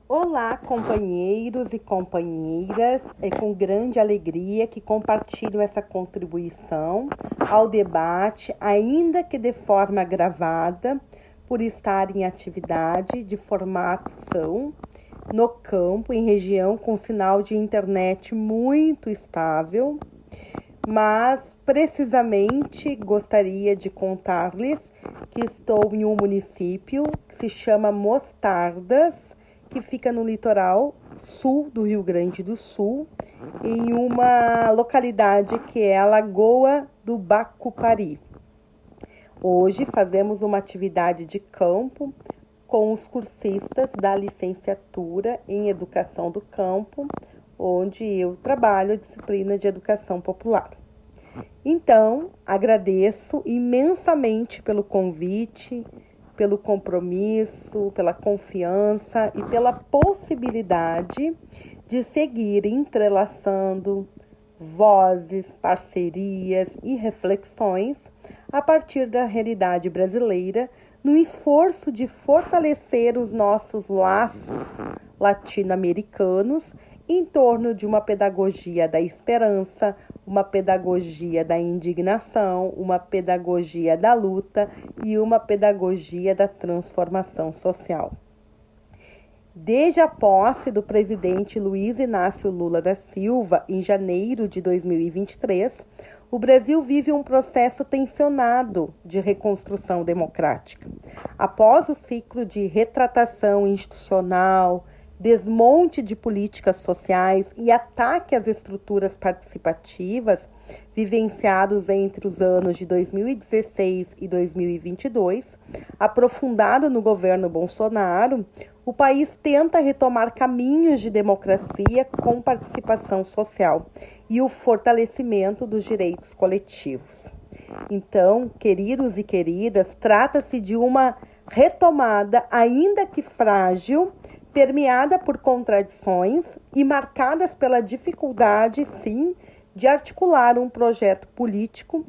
Olá, companheiros e companheiras. É com grande alegria que compartilho essa contribuição ao debate, ainda que de forma gravada, por estar em atividade de formação no campo, em região com sinal de internet muito estável. Mas, precisamente, gostaria de contar-lhes que estou em um município que se chama Mostardas, que fica no litoral sul do Rio Grande do Sul, em uma localidade que é a Lagoa do Bacupari. Hoje fazemos uma atividade de campo com os cursistas da licenciatura em Educação do Campo, onde eu trabalho a disciplina de Educação Popular. Então, agradeço imensamente pelo convite, pelo compromisso, pela confiança e pela possibilidade de seguir entrelaçando vozes, parcerias e reflexões a partir da realidade brasileira, no esforço de fortalecer os nossos laços latino-americanos em torno de uma pedagogia da esperança, uma pedagogia da indignação, uma pedagogia da luta e uma pedagogia da transformação social. Desde a posse do presidente Luiz Inácio Lula da Silva, em janeiro de 2023, o Brasil vive um processo tensionado de reconstrução democrática. Após o ciclo de retratação institucional, desmonte de políticas sociais e ataque às estruturas participativas vivenciados entre os anos de 2016 e 2022, aprofundado no governo Bolsonaro, o país tenta retomar caminhos de democracia com participação social e o fortalecimento dos direitos coletivos. Então, queridos e queridas, trata-se de uma retomada, ainda que frágil, permeada por contradições e marcadas pela dificuldade, sim, de articular um projeto político,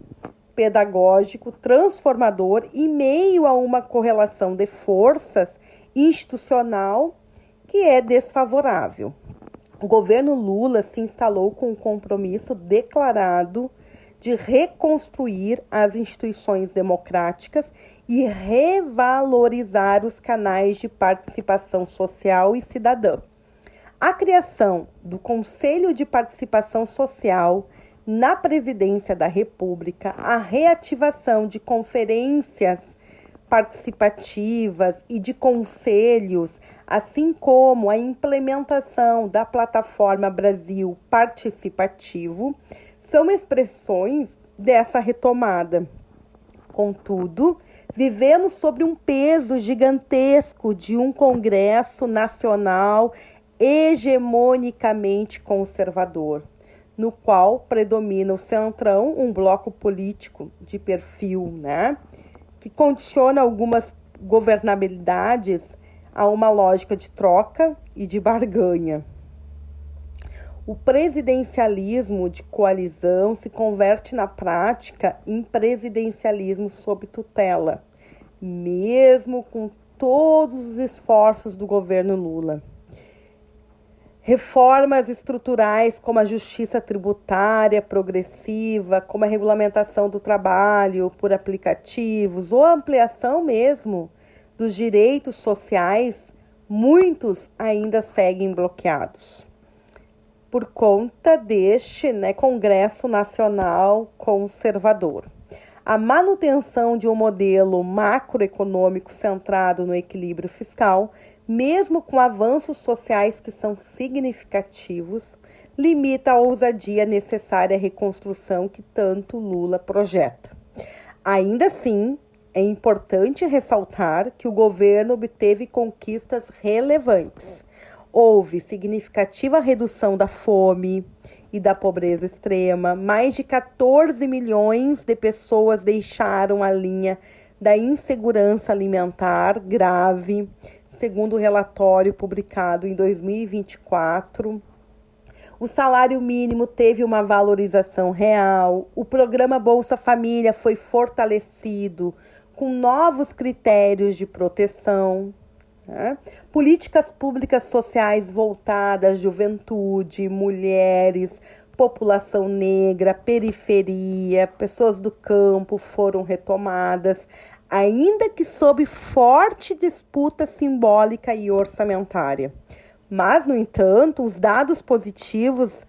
pedagógico, transformador em meio a uma correlação de forças institucional que é desfavorável. O governo Lula se instalou com um compromisso declarado de reconstruir as instituições democráticas e revalorizar os canais de participação social e cidadã. A criação do Conselho de Participação Social na Presidência da República, a reativação de conferências participativas e de conselhos, assim como a implementação da plataforma Brasil Participativo, são expressões dessa retomada. Contudo, vivemos sob um peso gigantesco de um Congresso Nacional hegemonicamente conservador, no qual predomina o Centrão, um bloco político de perfil, que condiciona algumas governabilidades a uma lógica de troca e de barganha. O presidencialismo de coalizão se converte na prática em presidencialismo sob tutela, mesmo com todos os esforços do governo Lula. Reformas estruturais como a justiça tributária progressiva, como a regulamentação do trabalho por aplicativos ou a ampliação mesmo dos direitos sociais, muitos ainda seguem bloqueados por conta deste Congresso Nacional Conservador. A manutenção de um modelo macroeconômico centrado no equilíbrio fiscal, mesmo com avanços sociais que são significativos, limita a ousadia necessária à reconstrução que tanto Lula projeta. Ainda assim, é importante ressaltar que o governo obteve conquistas relevantes. Houve significativa redução da fome e da pobreza extrema. Mais de 14 milhões de pessoas deixaram a linha da insegurança alimentar grave, segundo o relatório publicado em 2024. O salário mínimo teve uma valorização real. O programa Bolsa Família foi fortalecido com novos critérios de proteção. né? Políticas públicas sociais voltadas à juventude, mulheres, população negra, periferia, pessoas do campo foram retomadas, ainda que sob forte disputa simbólica e orçamentária. Mas, no entanto, os dados positivos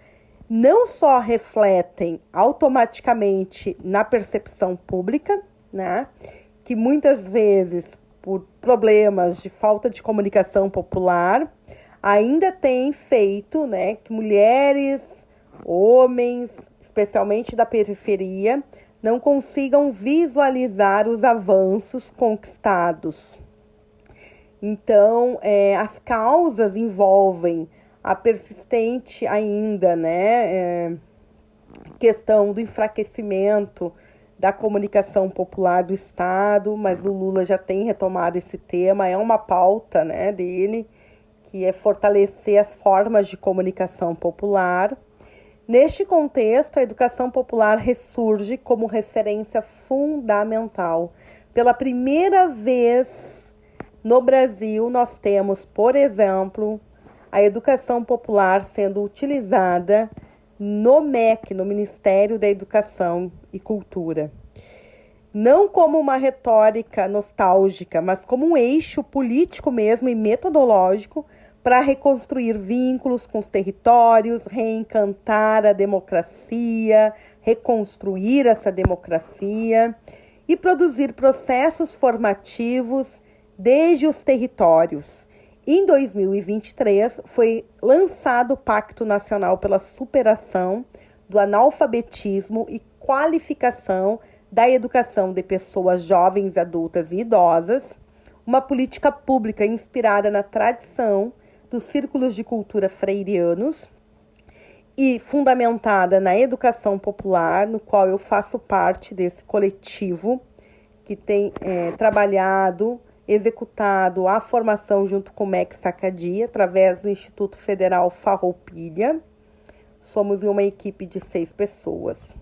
não só refletem automaticamente na percepção pública, né, que muitas vezes, por problemas de falta de comunicação popular, ainda tem feito, né, que mulheres, homens, especialmente da periferia, não consigam visualizar os avanços conquistados. Então, as causas envolvem a persistente ainda, né, questão do enfraquecimento da comunicação popular do Estado, mas o Lula já tem retomado esse tema, é uma pauta, né, dele, que é fortalecer as formas de comunicação popular. Neste contexto, a educação popular ressurge como referência fundamental. Pela primeira vez no Brasil, nós temos, por exemplo, a educação popular sendo utilizada no MEC, no Ministério da Educação e Cultura. Não como uma retórica nostálgica, mas como um eixo político mesmo e metodológico para reconstruir vínculos com os territórios, reencantar a democracia, reconstruir essa democracia e produzir processos formativos desde os territórios. Em 2023, foi lançado o Pacto Nacional pela Superação do Analfabetismo e Qualificação da Educação de Pessoas Jovens, Adultas e Idosas, uma política pública inspirada na tradição dos círculos de cultura freirianos e fundamentada na educação popular, no qual eu faço parte desse coletivo que tem trabalhado, executado a formação junto com o MEC Sacadia, através do Instituto Federal Farroupilha. Somos uma equipe de 6 pessoas.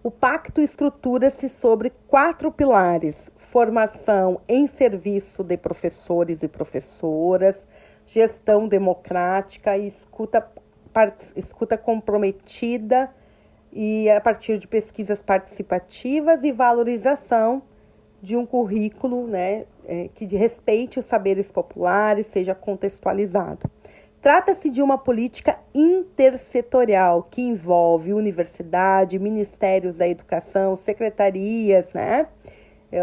O pacto estrutura-se sobre 4 pilares: formação em serviço de professores e professoras, gestão democrática e escuta comprometida e a partir de pesquisas participativas e valorização de um currículo, né, que respeite os saberes populares, seja contextualizado. Trata-se de uma política intersetorial que envolve universidade, ministérios da educação, secretarias, né,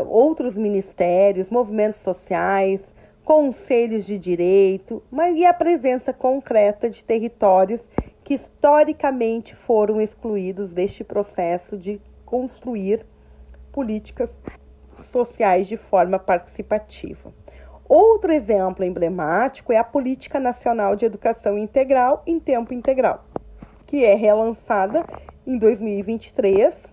outros ministérios, movimentos sociais, conselhos de direito, e a presença concreta de territórios que historicamente foram excluídos deste processo de construir políticas sociais de forma participativa. Outro exemplo emblemático é a Política Nacional de Educação Integral em Tempo Integral, que é relançada em 2023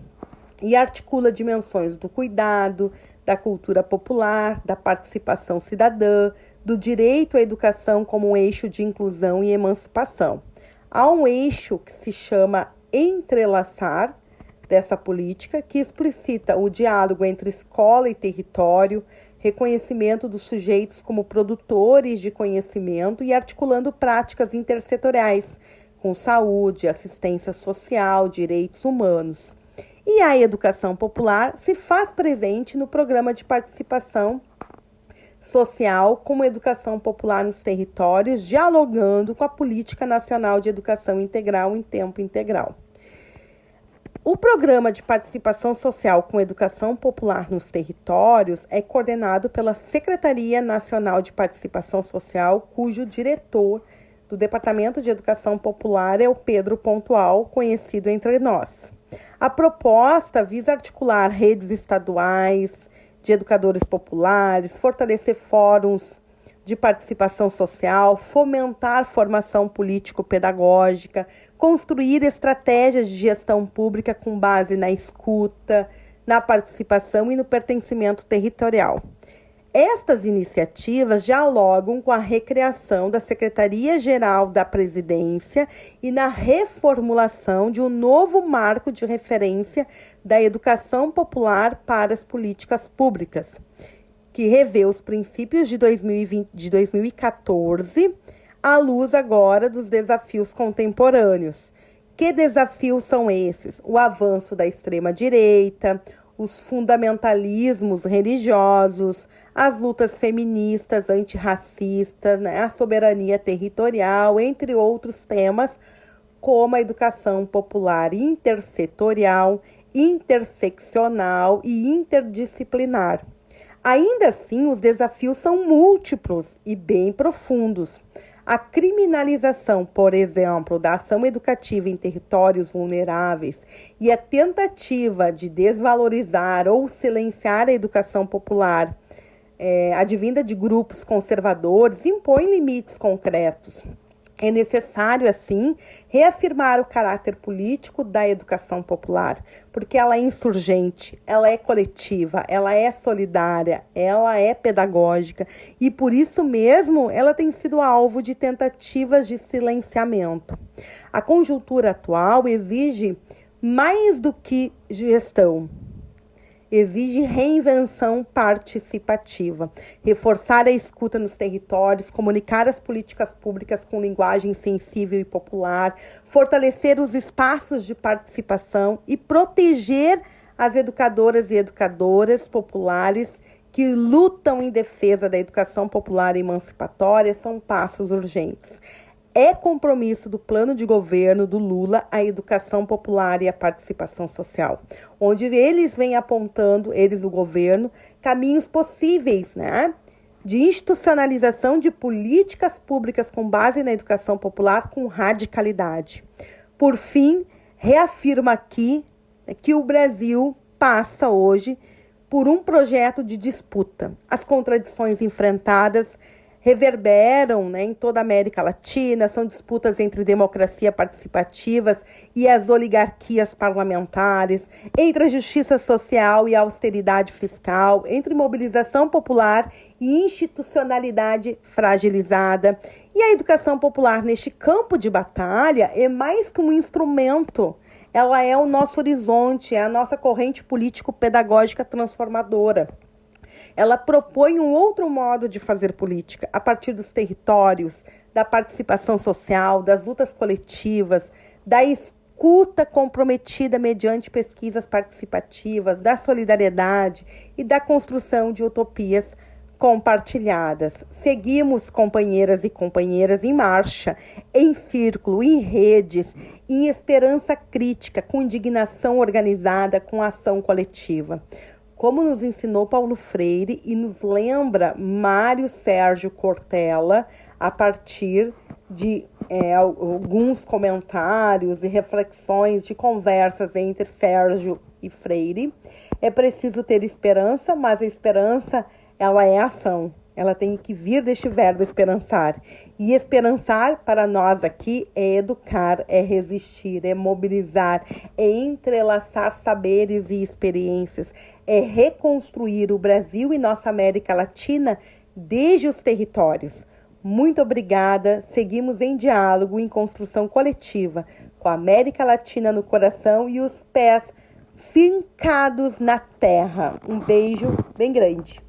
e articula dimensões do cuidado, da cultura popular, da participação cidadã, do direito à educação como um eixo de inclusão e emancipação. Há um eixo que se chama entrelaçar dessa política, que explicita o diálogo entre escola e território, reconhecimento dos sujeitos como produtores de conhecimento e articulando práticas intersetoriais com saúde, assistência social, direitos humanos. E a educação popular se faz presente no programa de participação social como educação popular nos territórios, dialogando com a Política Nacional de Educação Integral em Tempo Integral. O programa de participação social com educação popular nos territórios é coordenado pela Secretaria Nacional de Participação Social, cujo diretor do Departamento de Educação Popular é o Pedro Pontual, conhecido entre nós. A proposta visa articular redes estaduais de educadores populares, fortalecer fóruns de participação social, fomentar formação político-pedagógica, construir estratégias de gestão pública com base na escuta, na participação e no pertencimento territorial. Estas iniciativas dialogam com a recriação da Secretaria-Geral da Presidência e na reformulação de um novo marco de referência da educação popular para as políticas públicas. que revê os princípios de 2014 à luz agora dos desafios contemporâneos. Que desafios são esses? O avanço da extrema-direita, os fundamentalismos religiosos, as lutas feministas, antirracistas, né, a soberania territorial, entre outros temas, como a educação popular intersetorial, interseccional e interdisciplinar. Ainda assim, os desafios são múltiplos e bem profundos. A criminalização, por exemplo, da ação educativa em territórios vulneráveis e a tentativa de desvalorizar ou silenciar a educação popular, advinda de grupos conservadores, impõe limites concretos. É necessário, assim, reafirmar o caráter político da educação popular, porque ela é insurgente, ela é coletiva, ela é solidária, ela é pedagógica e, por isso mesmo, ela tem sido alvo de tentativas de silenciamento. A conjuntura atual exige mais do que gestão. Exige reinvenção participativa, reforçar a escuta nos territórios, comunicar as políticas públicas com linguagem sensível e popular, fortalecer os espaços de participação e proteger as educadoras e educadoras populares que lutam em defesa da educação popular e emancipatória são passos urgentes. É compromisso do plano de governo do Lula a educação popular e a participação social, onde eles vêm apontando, o governo, caminhos possíveis, né, de institucionalização de políticas públicas com base na educação popular com radicalidade. Por fim, reafirma aqui que o Brasil passa hoje por um projeto de disputa. As contradições enfrentadas reverberam, né, em toda a América Latina, são disputas entre democracia participativas e as oligarquias parlamentares, entre a justiça social e a austeridade fiscal, entre mobilização popular e institucionalidade fragilizada. E a educação popular neste campo de batalha é mais que um instrumento, ela é o nosso horizonte, é a nossa corrente político-pedagógica transformadora. Ela propõe um outro modo de fazer política, a partir dos territórios, da participação social, das lutas coletivas, da escuta comprometida mediante pesquisas participativas, da solidariedade e da construção de utopias compartilhadas. Seguimos, companheiras e companheiras, em marcha, em círculo, em redes, em esperança crítica, com indignação organizada, com ação coletiva. Como nos ensinou Paulo Freire e nos lembra Mário Sérgio Cortella, a partir de alguns comentários e reflexões de conversas entre Sérgio e Freire, é preciso ter esperança, mas a esperança, ela é ação. Ela tem que vir deste verbo esperançar. E esperançar, para nós aqui, é educar, é resistir, é mobilizar, é entrelaçar saberes e experiências, é reconstruir o Brasil e nossa América Latina desde os territórios. Muito obrigada. Seguimos em diálogo, em construção coletiva, com a América Latina no coração e os pés fincados na terra. Um beijo bem grande.